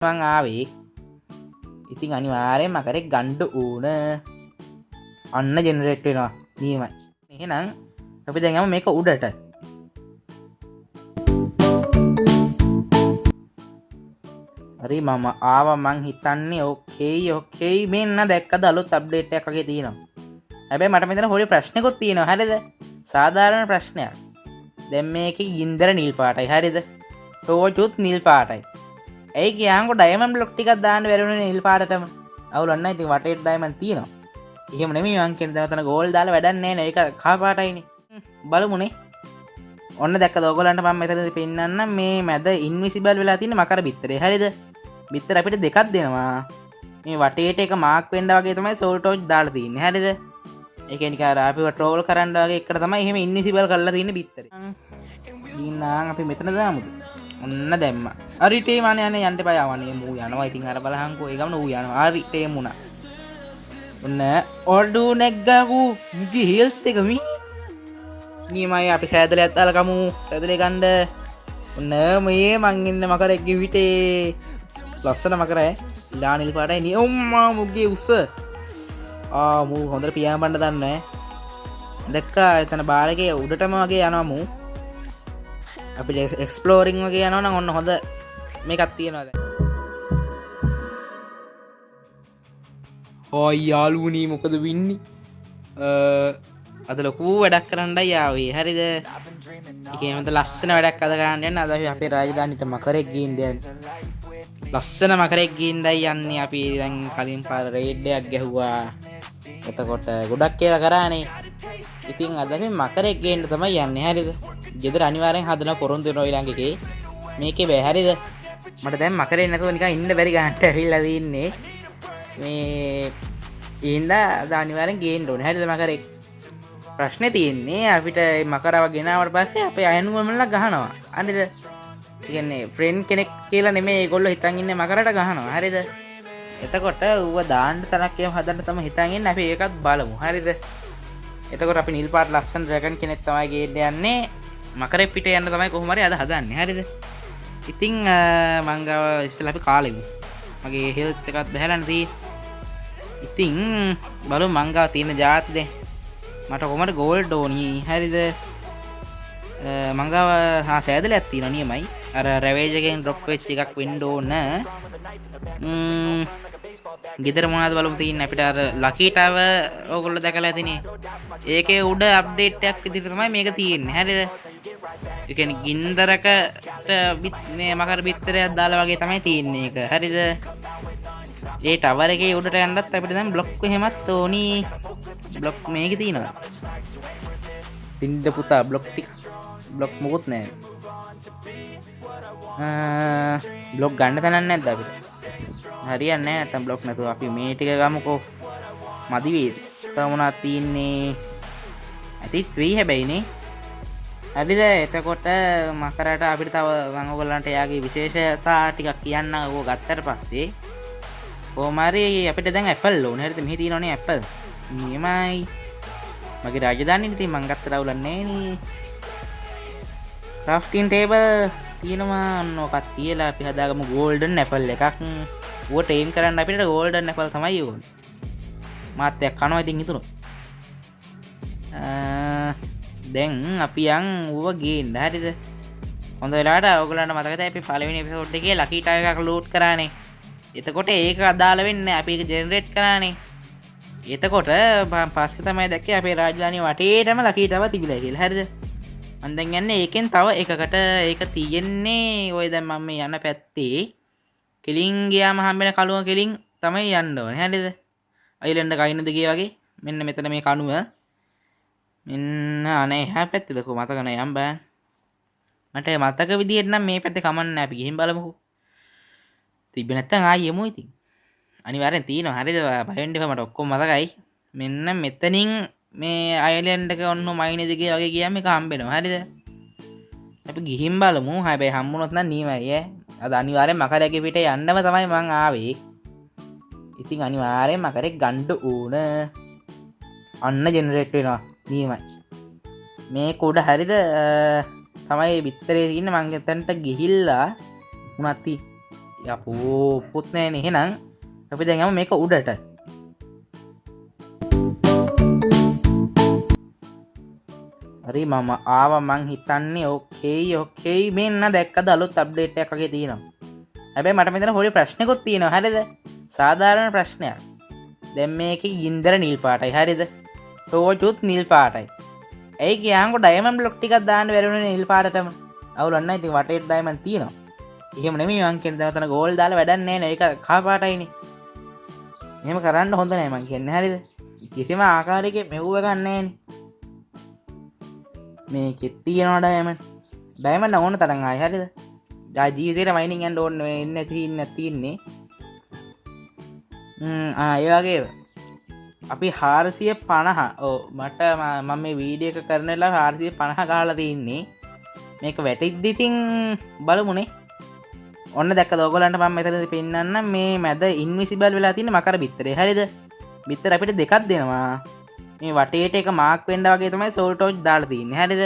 මං ආවේ. ඉතින් අනිවාර්යෙන් මකරෙක් ගන්න ඕන. අන්න ජෙනරේට් වෙනවා නියමයි. එහෙනම් අපි දැන් යමු මේක උඩට. හරි මම ආවා. මං හිතන්නේ ඕකේ මෙන්න දැක්කද අලුත් අප්ඩේට් එකක් වගේ තියෙනවා. හැබැයි මට මෙතන පොඩි ප්‍රශ්නකුත් තියෙනවා. හරිද? සාධාරණ ප්‍රශ්නයක්. දැන් මේකේ ගින්දර නිල් පාටයි. හරිද? ටෝචුත් නිල් පාටයි. ඇයි කියන්කො ඩයමන්ඩ් බ්ලොක් ටිකක් දාන්න බැරිුනේ නිල් පාටටම? අවුලක් නැහැ. ඉතින් වටේට ඩයමන්ඩ් තියෙනවා. එහෙම නෙමෙයි මං කියන්නේ දැන් උතන ගෝල්ඩ් දාලා වැඩක් නැහැ නේ. ඒක කහ පාටයිනේ. බලමුනේ. ඔන්න දැක්කද ඔයගොල්ලන්ට මම මෙතනදී පෙන්නන්නම් මේ මැද ඉන්විසිබල් වෙලා තියෙන මකර බිත්තරේ. හරිද? බිත්තර අපිට දෙකක් දෙනවා. මේ වටේට එක මාක් වෙන්න වගේ තමයි සෝල් ටෝච් දාලා තියෙන්නේ. හරිද? ඒ කියන්නේ නිකන් අපිව ට්‍රෝල් කරන්න වගේ එකට තමයි එහෙම ඉන්විසිබල් කරලා තියෙන්නේ බිත්තරේ. ඊනම් අපි මෙතන දාමුද? ඔන්න දැම්මා. හරි ටීම් අනේ යන්න එපා යවන්නේ. මූ යනවා. ඉතින් අර බලහන්කෝ ඒ ගමන ඌ යනවා. හරි ටීම් උනා. ඔන්න ඔඩු නැග්ගවු මුගේ හෙල්ත් එක මි. නියමයි අපි සෑදලයක් දාලා කමු. සෑදලේ ගන්න. ඔන්න මේ මං ඉන්න මකරෙක්ගේ විටේ. ලස්සන මකරයි. ලානිල් පාටයි නිය. ඔම්මා මුගේ උස. මූ හොඳට පියාඹන්න දන්නේ. දැක්කා එතන බාර් එකේ උඩටම වගේ යනවා මූ. අපි එක්ස්ප්ලෝරිං වගේ යනවා නම් ඔන්න හොඳ මේකක් තියෙනවා දැන්. හොයි යාළුවනි මොකද වෙන්නේ? අද ලොකු වැඩක් කරන්නයි ආවේ. හරිද? ඒකේ මන්ට ලස්සන වැඩක් අද ගන්න යන්න. අද අපි අපේ රාජධානියට මකරෙක් ගින්න යන්නේ. ලස්සන මකරෙක් ගින්නයි යන්නේ අපි. දැන් කලින් පාර රේඩ් එකක් ගැහුවා. එතකොට ගොඩක් ඒවා කරානේ. ඉතින් අද අපි මකරෙක් ගේන්න තමයි යන්නේ. හරිද? ගෙදර අනිවාර්යෙන් හදන පොරොන්දු වෙනවා ඊළඟ එකේ. මේකේ බෑ. හරිද? මට දැන් මකරේ නැතුව නිකන් ඉන්න බැරි ගන්නට ඇවිල්ලා තින්නේ. මේ ඉඳලා අද අනිවාර්යෙන් ගේන්න ඕනේ. හරිද මකරේ? ප්‍රශ්නේ තියෙන්නේ අපිට මකරව ගෙනාවට පස්සේ අපේ අයනුවමලා ගහනවා. හරිද? ඒ කියන්නේ ෆ්‍රෙන්ඩ් කෙනෙක් කියලා නෙමෙයි ඒගොල්ලෝ හිතන් ඉන්නේ මකරට ගහනවා. හරිද? එතකොට ඌව දාන්න තරක් එහෙම හදන්න තමයි හිතන් ඉන්නේ. අපි ඒකත් බලමු. හරිද? එතකොට අපි නිල් පාට ලස්සන ඩ්‍රැගන් කෙනෙක් තමයි ගේන්න යන්නේ. මකරේ පිට යන්න තමයි කොහොම හරි අද හදන්නේ. හරිද? ඉතින් මං ගාව ඉස්සෙල්ලා අපි කාලෙමු. මගේ හෙල්ත් එකත් බහැලා තියෙන්නේ. ඉතින් බලමු මං ගාව තියෙන જાති දැන්. මට කොහමද ගෝල්ඩ් ඕනි. හරිද? මං ගාව සෑදලයක් තියෙනවා නියමයි. අර රැවේජ් එකෙන් ඩ්‍රොප් වෙච්ච එකක් වෙන්න ඕන. ගෙදර මොනවද බලමු තියෙන්නේ අපිට. අර ලකී ටව ඕගොල්ලෝ දැකලා ඇතිනේ. ඒකේ උඩ අප්ඩේට් එකක් විදිහට තමයි මේක තියෙන්නේ. හරිද? ඒ කියන්නේ ගින්දරකට මේ මකර බිත්තරයක් දාලා වගේ තමයි තියෙන්නේ ඒක. හරිද? ඒ ටවර් එකේ උඩට යන්නත් අපිට දැන් බ්ලොක් එහෙමත් ඕනි. බ්ලොක් මේකේ තියෙනවා. තින්ද පුතා බ්ලොක් ටික. බ්ලොක් මොකුත් නැහැ. බ්ලොක් ගන්න තැනක් නැද්ද අපිට? හරියන්නේ නැහැ නැත්තම් බ්ලොක් නැතුව අපි මේ ටික ගමුකෝ. මදි වේද? තව මොනවද තියෙන්නේ? ඇතිත් වෙයි හැබැයිනේ. හරිද? එතකොට මකරට අපිට තව මම ඔයගොල්ලන්ට එයාගේ විශේෂතා ටිකක් කියන්න ඕක ගත්තට පස්සේ කොහොම හරි අපිට දැන් ඇපල් ඕනේ. හරිද? මෙහි තියෙනවනේ ඇපල්. නියමයි. මගේ රාජධානියේ ඉතින් මං ගත්ත රවුලක් නැහැ නේ. ක්‍රාෆ්ටින් ටේබල් තියෙනවා. ඔන්න ඔකක් තියලා අපි හදාගමු ගෝල්ඩන් ඇපල් එකක්. ඌව ටේම් කරන්න අපිට ගෝල්ඩන් ඇපල් තමයි ඕනේ. මාත්‍යක් කනවා ඉතින් හිතුණා. දැන් අපි යන් ඌව ගේන්න. හරිද? හොඳ වෙලාවට ඔයගොල්ලන්ට මතකද අපි පළවෙනි එපිසෝඩ් එකේ ලකී ටව එකක් ලූට් කරානේ. එතකොට ඒක අදාළ වෙන්නේ අපි ඒක ජෙනරේට් කරානේ. එතකොට පස්සේ තමයි දැක්කේ අපේ රාජධානිය වටේටම ලකී ටව තිබිලා කියලා. හරිද? මම දැන් යන්නේ ඒකෙන් තව එකකට. ඒක තියෙන්නේ ඔය දැන් මම මේ යන පැත්තේ කෙලින් ගියාම හම්බෙන කණුව කෙලින් තමයි යන්න ඕනේ. හරිද? අයිලන්ඩ් කයින්ද ගියේ වගේ. මෙන්න මෙතන මේ කණුව. මෙන්න අනේ එහා පැත්තේද කො මතක නැහැ යම් බෑ. මට මතක විදියට නම් මේ පැත්තේ කමන්නේ නැහැ. අපි ගිහින් බලමුකෝ. තිබ්බේ නැත්තම් ආයෙ යමු ඉතින්. අනිවාර්යෙන් තියෙනවා. හරිද? බය වෙන්න එපා. මට ඔක්කොම මතකයි. මෙන්න මෙතනින් මේ අයිලන්ඩ් එක ඔන්න මයින් එකේ වගේ ගියාම එක හම්බෙනවා. හරිද? අපි ගිහින් බලමු. හැබැයි හම්බුනොත් නම් නියමයි ඈ. අද අනිවාර්යෙන් මකරගේ පිට යන්නම තමයි මං ආවේ. ඉතින් අනිවාර්යෙන් මකරෙක් ගන්න ඕන. අන්න ජෙනරේට් වෙනවා නියමයි. මේක උඩ හරිද? තමයි බිත්තරේ තියෙන මං එතනට ගිහිල්ලා උනත් යපෝ පුත් නෑනේ. එහෙනම් අපි දැන් යමු මේක උඩට. හරි මම ආවා. මං හිතන්නේ ඕකේ මෙන්න දැක්කද අලුත් අප්ඩේට් එකක් වගේ තියෙනවා. හැබැයි මට මෙතන පොඩි ප්‍රශ්නකුත් තියෙනවා. හරිද? සාධාරණ ප්‍රශ්නයක්. දැන් මේකේ ගින්දර නිල් පාටයි. හරිද? ටෝචුත් නිල් පාටයි. ඇයි කියහන්කො ඩයමන්ඩ් බ්ලොක් ටිකක් දාන්න බැරිුනේ නිල් පාටටම? අවුලක් නැහැ. ඉතින් වටේට ඩයමන්ඩ් තියෙනවා. එහෙම නෙමෙයි මං කියන්නේ. දැන් උතන ගෝල්ඩ් දාලා වැඩක් නැහැ නේ. ඒක කහ පාටයිනේ. එහෙම කරන්න හොඳ නැහැ මං කියන්නේ. හරිද? කිසිම ආකාරයකින් මෙව්ව ගන්න නැහැනේ. මේකෙත් තියෙනවා ඩයමන්ඩ් ඕන තරම් ආයි. හරිද? ජීවිතේට මයිනින් යන්න ඕන වෙන්නේ තියෙන්නේ. ඒ වගේ අපි 450 මට මම මේ වීඩියෝ එක කරන වෙලාව 450 ගහලා තින්නේ. මේක වැටිද්දි ඉතින් බලමුනේ. ඔන්න දැක්කද ඔයගොල්ලන්ට මම මෙතනදී පෙන්නන්නම් මේ මැද ඉන්විසිබල් වෙලා තියෙන මකර බිත්තරේ. හරිද? බිත්තර අපිට දෙකක් දෙනවා. මේ වටේට එක මාක් වෙන්න වගේ තමයි සෝල් ටෝච් දාලා තින්නේ. හරිද?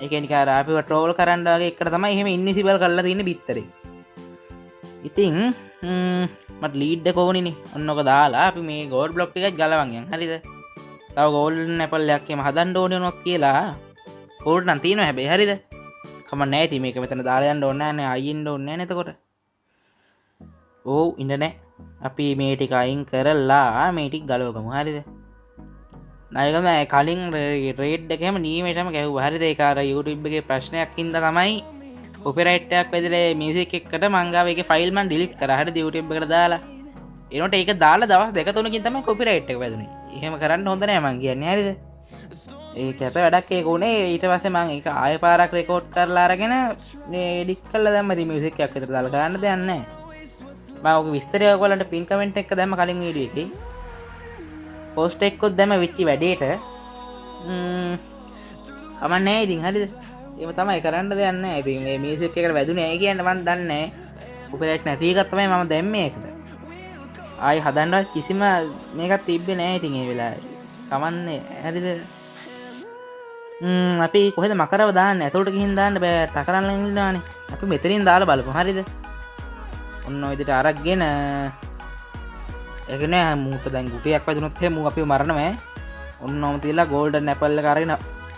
ඒ කියන්නේ කාර අපිව ට්‍රෝල් කරන්න වගේ එකට තමයි එහෙම ඉන්විසිබල් කරලා තින්නේ බිත්තරේ. ඉතින් මට ලීඩ් එක ඕනිනේ. ඔන්න ඔක දාලා අපි මේ ගෝල්ඩ් බ්ලොක් ටිකක් ගලවන් යන්. හරිද? තව ගෝල්ඩන් ඇපල් එකක් එහෙම හදන්න ඕනේ මොනවක් කියලා. ගෝල්ඩ් නම් තියෙනවා හැබැයි. හරිද? කම නැහැ. ඉතින් මේක මෙතන දාලා යන්න ඕනේ නැහැ නේ. අයින්න ඕනේ නැහැ නේ එතකොට. ඔව් ඉන්න නැහැ. අපි මේ ටික අයින් කරලා මේ ටික ගලවගමු. හරිද? නායකම කලින් රේඩ් එකේම නීමේටම ගැහුවා. හරිද? ඒක අර YouTube එකේ ප්‍රශ්නයක් හින්දා තමයි කොපිරයිට් එකක් වැදිලා මියුසික් එකකට මං ගාව ඒකේ ෆයිල් මං ඩිලීට් කරා. හරිද? YouTube එකට දාලා. ඒනොට ඒක දාලා දවස් දෙක තුනකින් තමයි කොපිරයිට් එක වැදුනේ. එහෙම කරන්න හොඳ නෑ මං කියන්නේ. හරිද? ඒක ඇත වැඩක් ඒක උනේ. ඊට පස්සේ මං ඒක ආයෙ පාරක් රෙකෝඩ් කරලා අරගෙන මේ එඩිට් කරලා දැම්ම. ඉතින් මියුසික් එකක් විතර දාලා ගන්න දෙයක් නෑ. මම ඔක විස්තරය ඔයගොල්ලන්ට පින් කමෙන්ට් එක දැම්ම කලින් වීඩියෝ එකේ. පෝස්ට් එකකුත් දැම්ම වෙච්ච වැඩේට. කමන්නේ ඉතින්. හරිද? ඒව තමයි කරන්න දෙයක් නැහැ. ඉතින් මේ මියුසික් එකට වැදුනේ ඇයි කියන්නේ මම දන්නේ නැහැ. කොපිරයිට් නැති එකක් තමයි මම දැම්මේ ඒකට. ආයි හදන්නවත් කිසිම මේකක් තිබ්බේ නැහැ ඉතින් ඒ වෙලාවේ. කමන්නේ. හරිද? අපි කොහෙද මකරව දාන්නේ? ඇතුළට ගිහින් දාන්න බෑ. ටකරන් ඉන්නවානේ. අපි මෙතනින් දාලා බලමු. හරිද? ඔන්න ඔය විදිහට අරගෙන ඒක නෑ මූට දැන් ගුටියක් වැදුනොත් එහෙම මූ අපිව මරනවා. ඔන්නෝම තියලා ගෝල්ඩන් ඇපල් එක අරගෙන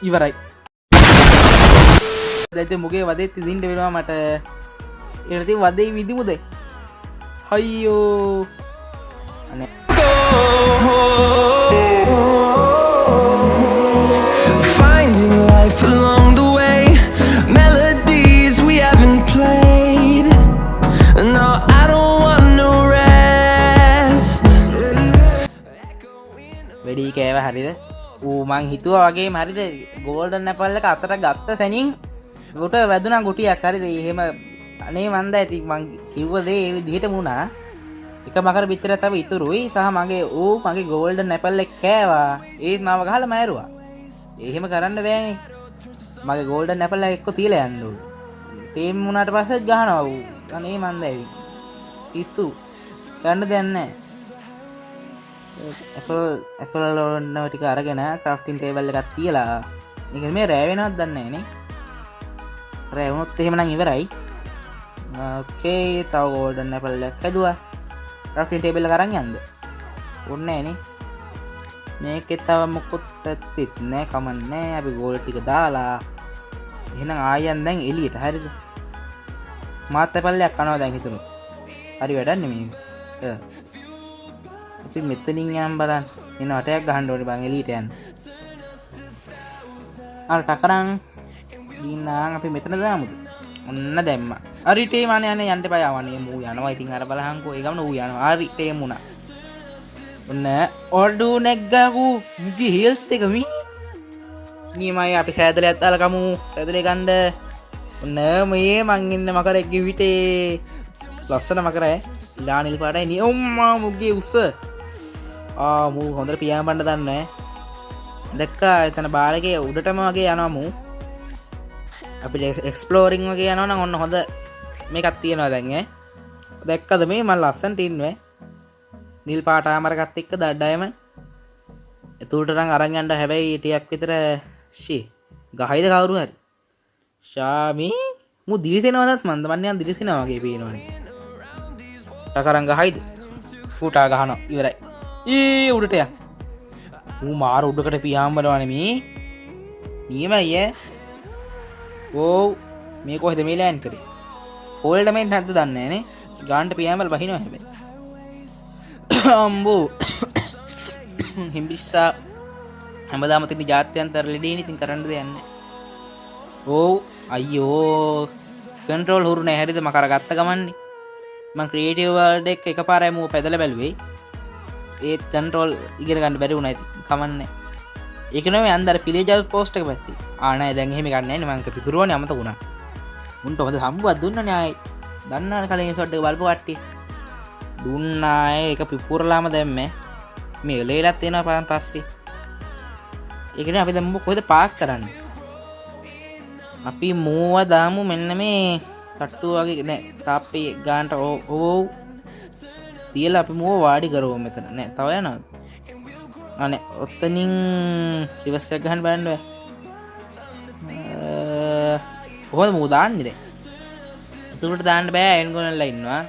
ඉවරයි. දැන් මුගේ වදේ තිදින්න වෙනවා මට. ඒකට ඉතින් වදේ විදිමුද? අයියෝ. අනේ. Finding life along the way, melodies we haven't played. No, I don't want no rest. වෙඩි කෑව. හරිද? ඌ මං හිතුවා වගේම. හරිද? ගෝල්ඩන් ඇපල් එක අතට ගත්ත සැනින් උට වැදුනා ගුටියක්. හරිද? එහෙම අනේ මන්ද ඇති මං කිව්ව දේ ඒ විදිහටම වුණා. එක මකර පිටර තව ඉතුරුයි සහ මගේ මගේ ගෝල්ඩන් ඇපල් එක කෑවා. ඒත් මාව ගහලා මෑරුවා. එහෙම කරන්න බෑනේ. මගේ ගෝල්ඩන් ඇපල් එක එක්ක තියලා යන්න ඕනේ. ටීම් වුණාට පස්සෙත් ගහනවා ඌ. අනේ මන්ද ඇවි. පිස්සු. ගන්න දෙයක් නැහැ. ඇපල් වල ටික අරගෙන ක්‍රාෆ්ටින් ටේබල් එකක් තියලා. මේක මේ රෑ වෙනවද දන්නේ නැහැ නේ. රෑ වුණොත් එහෙමනම් ඉවරයි. ඕකේ තව ගෝල්ඩන් ඇපල් එකක් හැදුවා. ක්‍රාෆ්ටින් ටේබල් එක අරන් යන්න. ඕනේ නැහැ නේ. මේකේ තව මොකොත් ඇත්තෙත් නෑ. කමන්නේ. අපි ගෝල්ඩ් ටික දාලා එහෙනම් ආයන් දැන් එළියට. හරිද? මාත් ඇපල් එකක් කනවා දැන් හිතුණු. හරි වැඩක් නෙමෙයි. අපි මෙතනින් යම් බලන්න. එන අටයක් ගහන්න ඕනේ බං එළියට යන්න. අර ටකරන් දින්නාන් අපි මෙතන දාමුද? ඔන්න දැම්මා. හරි ටීම් අනේ යන්න එපා යවන්නේ. මූ යනවා. ඉතින් අර බලහන්කෝ. ඒ ගමන ඌ යනවා. හරි ටීම් උනා. ඔන්න ඔඩු නැග්ගපු මුගේ හෙල්ත් එක මීමයි අපි සෑදලයක් දාලා කමු. සෑදලේ ගන්න. ඔන්න මේ මං ඉන්න මකරෙක්ගේ විටේ ලස්සන මකරයි. ලානිල් පාටයි නේ. ඔම්මා මුගේ උස්ස. මූ හොඳට පියාඹන්න දන්නේ. දැක්කා එතන බාරකේ උඩටම වගේ යනවා මූ. අපිට එක්ස්ප්ලෝරින් වගේ යනවා නම් ඔන්න හොඳ මේකක් තියෙනවා දැන් ඈ. දැක්කද මේ මම ලස්සනට ඉන්නේ. නිල් පාට ආමරකත් එක්ක දඩයම. එතූට නම් අරන් යන්න හැබැයි ටිකක් විතර ගහයිද කවුරු හරි. ශාමි මු දිලිසෙනවදත් මන්ද මන්නේ දිලිසෙනවා වගේ පේනවනේ. ටකරන් ගහයිද ෆුටා ගහනවා ඉවරයි ඊ උඩට යන් ඌ මාර උඩකට පියාම් බලවනේ මේ නියමයි ඈ ඕ මේ කොහෙද මේ ලෑන්ඩ් කරේ හෝල්ඩ් මෙන් නැද්ද දන්නේ නැහනේ ගාන්ට පියාම් බල බහිනවා හැබැයි අම්බෝ හිම්බිස්සා හැමදාම තියෙන ජාත්‍යන්තර ලෙඩේනේ ඉතින් කරන්න දෙයක් නැහැ ඕ අයියෝ කන්ට්‍රෝල් හුරු නැහැ හරිද මම කරගත්ත ගමන්නේ මම ක්‍රියේටිව් වර්ල්ඩ් එක එකපාරයි මූ පැදලා බැලුවේ ඒත් කන්ට්‍රෝල් ඉගෙන ගන්න බැරි වුණා ඉතින් කමන්නේ ඒක නෙමෙයි අන්දර පිලේජල් පෝස්ට් එක පැත්තේ නෑ දැන් එහෙම ගන්න නැහැ නේ මම පිපුරුවනේ අමතක වුණා උන්ට හොඳ සම්බුවක් දුන්නනේ ආයි දන්නවනේ කලින් එපිසෝඩ් එක බලපු කට්ටිය දුන්නා ඒක පිපුරලාම දැම්මේ මේ ලේලත් එනවා පස්සේ ඒකනේ අපි දැන් කොහෙද පාක් කරන්නේ අපි මූව දාමු මෙන්න මේ තට්ටුව වගේ නෑ තාප්පේ ගානට ඕ තියලා අපි මූව වාඩි කරවමු මෙතන නෑ තව යනවද අනේ ඔතනින් රිවර්ස් එක ගහන්න බලන්න බෑ කොහොමද මූව දාන්නේ දැන් උතුරට දාන්න බෑ අයන් ගොනල්ලා ඉන්නවා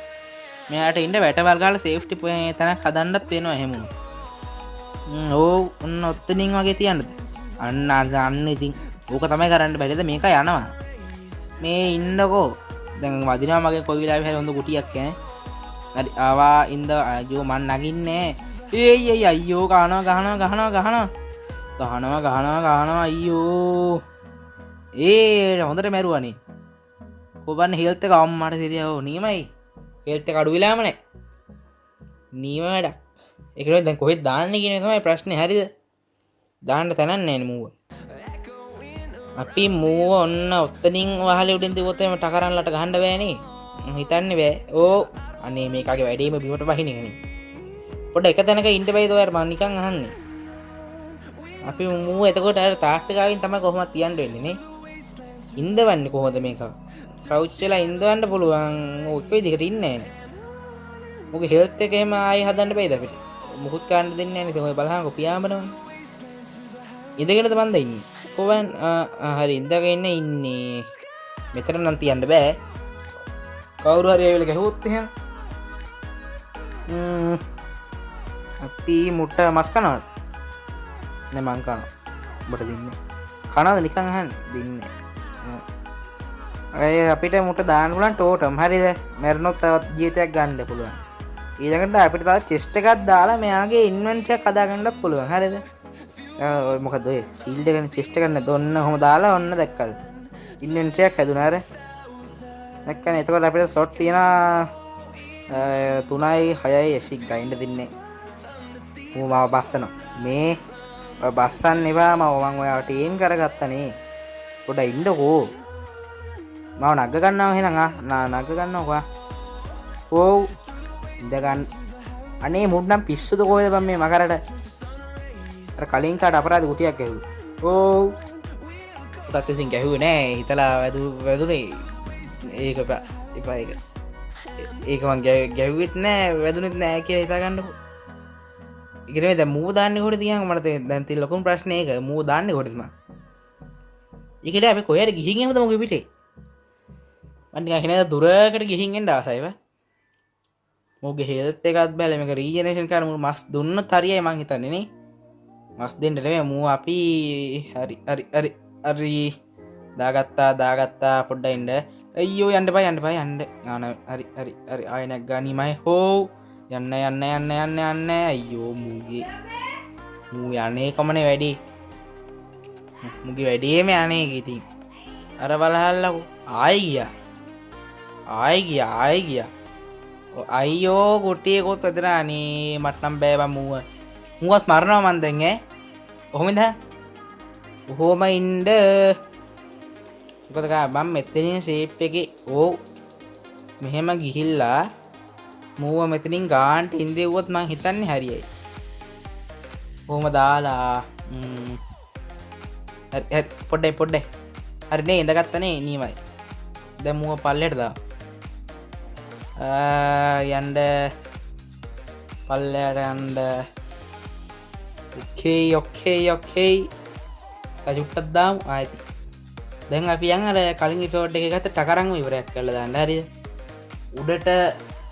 මෙයාට ඉන්න වැටවල් ගාලා සේෆ්ටි තැනක් හදන්නත් වෙනවා එහෙම ඕ ඔන්න ඔතනින් වගේ තියන්නද අන්න ඉතින් ඕක තමයි කරන්න බැරිද මේක යනවා මේ ඉන්නකෝ දැන් වදිනවා මගේ කොයි වෙලාවෙ හරි හොඳ කුටියක් ඈ හරි ආවා ඉඳ අයියෝ මන් නගින්නේ ඒයි අයියෝ ගහනවා අයියෝ ඒ හොඳට මැරුවානේ කොබන්න හෙල්ත් එක අම්මට සිරියව නියමයි හෙල්ත් එක අඩු වෙලාම නැහැ නියම වැඩක් ඒකනේ දැන් කොහෙද දාන්නේ කියන එක තමයි ප්‍රශ්නේ හරිද දාන්න තැනක් නැහැ නේ මූව අපි මූව ඔන්න ඔත්තනින් වහලේ උඩින් දිවුවොත් එම ටකරන්ලට ගහන්න බෑනේ හිතන්නේ බෑ ඕ අනේ මේකගේ වැඩේම බිමට වහින එකනේ පොඩ එක තැනක ඉන්න බෑද ඔයාලා මම නිකන් අහන්නේ අපි මූව එතකොට අර තාප් එකකින් තමයි කොහොමද තියන්න වෙන්නේ නේ ඉඳවන්නේ කොහොමද මේක ක්‍රවුච් වෙලා ඉඳවන්න පුළුවන් ඔය එක විදිහකට ඉන්නේ නැහැ මොකද හෙල්ත් එක එහෙම ආයෙ හදන්න බෑද අපිට මුකුත් ගන්න දෙන්නේ නැහැ නේද ඔය බලහන්කො පියාඹනවා ඉඳගෙනද මන්ද ඉන්නේ කොවන් හරි ඉඳගෙන ඉන්නේ මෙතන නම් තියන්න බෑ කවුරු හරි ඇවිල්ලා ගහුවොත් එහෙම අපි මුට්ට මස් කනවද නේ මං කනවා ඔබට දෙන්නේ කනවද නිකන් අහන්නේ දෙන්නේ අය අපිට මුට දාන්න පුළුවන් ටෝටම් හරිද මැරුණොත් තවත් ජීවිතයක් ගන්න පුළුවන් ඊළඟට අපිට තව චෙස්ට් එකක් දාලා මෙයාගේ ඉන්වෙන්ටරි එකක් හදා ගන්නත් පුළුවන් හරිද ඔය මොකද ඔය ෂීල්ඩ් එකනේ චෙස්ට් එකක් නේද ඔන්න ඔහොම දාලා ඔන්න දැක්කද ඉන්වෙන්ටරි එකක් හැදුනා අර දැක්කනේ එතකොට අපිට ස්ලොට් තියෙනවා 3යි 6යි 8ක් ගයින්න දෙන්නේ මම බස්සනවා මේ බස්සන්න එපා මම ඔයාව ටීම් කරගත්තනේ පොඩ ඉන්නකෝ මම නග ගන්නවා එහෙනම් නග ගන්නවා ඕ ඉඳ ගන්න අනේ මුන්නම් පිස්සුද කොහෙද බම් මේ මකරට අර කලින් කාට අපරාධ කුටියක් ගැහුවා ඕ උටත් ඉතින් ගැහුවේ නෑ හිතලා වැදුනේ ඒක එපා ඒක මං ගැහුවෙත් නෑ වැදුනෙත් නෑ කියලා හිතා ගන්නකො ඉතින් දැන් මූ දාන්නේ කොහෙද කියන් මට දැන් තියෙන ලොකුම ප්‍රශ්නේ ඒක මූ දාන්නේ කොහෙද මං ඒකද අපි කොහෙද ගිහින් එමුද මොකෙ පිටේ මං නිකන් හිනේ දුරකට ගිහින් එන්න ආසයිව මොගේ හෙල්ත් එකත් බැලේ මේක රීජනරේෂන් කරන මු මස් දුන්නත් හරියයි මං හිතන්නේ නේ මස් දෙන්න නෙමෙයි මූ අපි හරි දාගත්තා පොඩ්ඩක් ඉන්න අයියෝ යන්න බෑ යන්න හරි ආයෙ නැග්ගා නිමයි හෝ යන්න අයියෝ මූගේ මූ යන්නේ කොමනේ වැඩි මුගේ වැඩේම යන්නේ ඉතින් අර බලහල්ලකෝ ආයෙ ගියා අයියෝ කොටියේ කොත් වැදෙනානේ මට නම් බෑ බං මූවත් මරනවා මන් දැන් කොහොමද කොහොම ඉන්න මොකද බම් මෙතනින් ෂේප් එකේ ඕ මෙහෙම ගිහිල්ලා මූව මෙතනින් ගාන්ට ඉඳෙව්වොත් මං හිතන්නේ හරියයි කොහොම දාලා හරි පොඩ්ඩයි හරි නේ ඉඳගත්තනේ නියමයි දැන් මූව පල්ලෙට දා යන්න පල්ලෙට යන්න ඔකේ තජුට්ටක් දාමු ආයෙත් දැන් අපි යන් අර කලින් එපිසෝඩ් එකේ ගත්ත ටකරන්ම ඉවරයක් කරලා දාන්න හරිද උඩට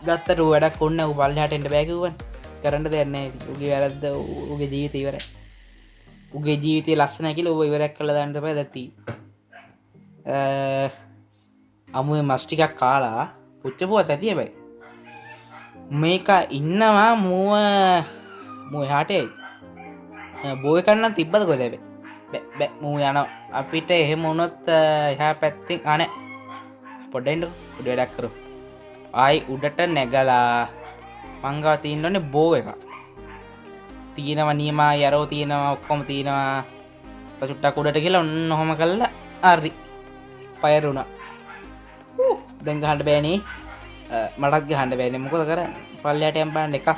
ගත්තට වැඩක් ඔන්න පල්ලහටෙන්ට බැකිවන් කරන්න දෙන්න උගේ වැරද්ද උගේ ජීවිත ඉවර උගේ ජීවිතය ලස්සන කියල ඔබ ඉවරක් කළ දන්නට ප දැති අමුව මස්ටිකක් කාලා පුච්චපුුවත් ඇතිය බයි මේක ඉන්නවා මුව හටේ බෝය කරන්න තිබ්බද කොදැබේ මූ යන අපිට එහෙම උනොත් එහා පැත්තිෙන් අන පොඩෙන්ඩු උඩ වැඩක් කරු ආයි උඩට නැගලා මංගව තිීන්නවනේ බෝ එක තියෙනව නීමා යරෝ තියෙනවා ඔක්කොම තියෙනවා පචුට්ටක් උඩට කියලා ඔන්න හොම කල්ලා අරි පයරුණ දැංගහන්ඩ බෑනේ මටත් හන්ඩ බෑන මොකොද කර පල්ලයට යම්පාන්න එක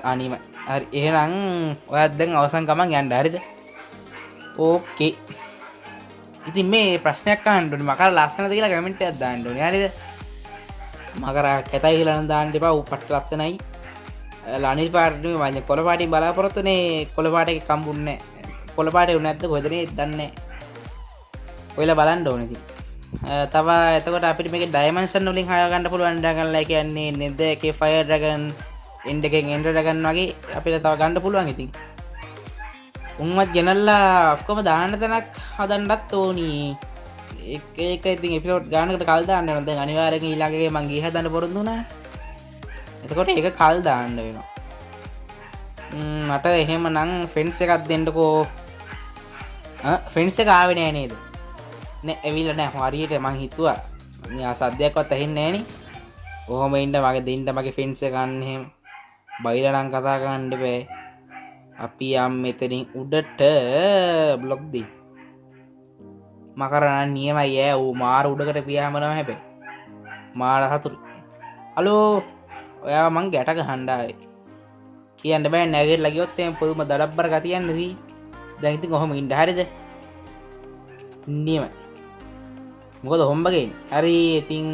අනීම හරි එහෙනම් ඔයත් දැන් අවසන් ගමන් යන්න හරිද ඕකේ ඉතින් මේ ප්‍රශ්නයක් අහන්න මකර ලස්සනද කියලා කමෙන්ට් එකක් දාන්න ඕනේ හරිද මකර කැතයි කියලා නම් දාන්න එපා ඌ පට්ට ලස්සනයි ලනිල් පාට නෙමෙයි මම කොළ පාටින් බලාපොරොත්තුනේ කොළ පාටේ කම්බුන්නේ කොළ පාටේ උනේ නැද්ද කොහෙද නේ දන්නේ ඔයලා බලන්න ඕනේ ඉතින් තව එතකොට අපිට මේකේ ඩයිමන්ෂන් වලින් හොයා ගන්න පුළුවන් ඩ්‍රැගන්ලා කියන්නේ නෙද එකේ ෆයර් ඩ්‍රැගන් එන්ඩ් එකෙන් එන්ඩ් ඩ්‍රැගන් වගේ අපිට තව ගන්න පුළුවන් ඉතින් උන්වත් ගෙනල්ලා ඔක්කොම දාන්න තැනක් හදන්නත් ඕනි ඒක ඉතින් එපිසෝඩ් ගානකට කල් දාන්න වෙනවා දැන් අනිවාර්යෙන් ඊළඟගේ මං ගිහ හදන්න පොරොන්දු වුණා එතකොට ඒක කල් දාන්න වෙනවා මට එහෙමනම් ෆෙන්ස් එකක් දෙන්නකෝ ෆෙන්ස් එක ආවේ නෑ නේද නෑ ඇවිල්ලා නෑ හරියට මං හිතුවා මං සද්දයක්වත් ඇහෙන්නේ නෑනේ කොහොම ඉන්න මගේ දෙන්න මගේ ෆෙන්ස් එක ගන්න එහෙම බයිලා නම් කතා කරන්න බෑ අපි යම් මෙතනින් උඩට බ්ලොග් දෙයි මකරන නියමයි ඈ ඌ මාර උඩකට පියාම නම හැබැයි මාර හතුරු හලෝ ඔයා මං ගැට ගහන්න ආවේ කියන්න බෑ නැගෙట్లా ගියොත් එම් පොදුම දඩබ්බර ගතියන්නේ දී දැන් ඉතින් කොහොම ඉන්න හරිද නියමයි මොකද හොම්බගේ හරි ඉතින්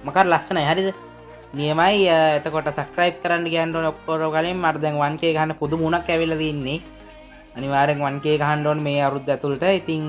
මකර ලස්සනයි හරිද නියමයි එතකොට සබස්ක්‍රයිබ් කරන්න කියන්න ඕනේ ඔක්කොම කලින් මට දැන් 1k ගහන්න පුදුම උණක් ඇවිල්ලා තින්නේ අනිවාර්යෙන් 1k ගහන්න ඕනේ මේ අවුරුද්ද ඇතුළත ඉතින්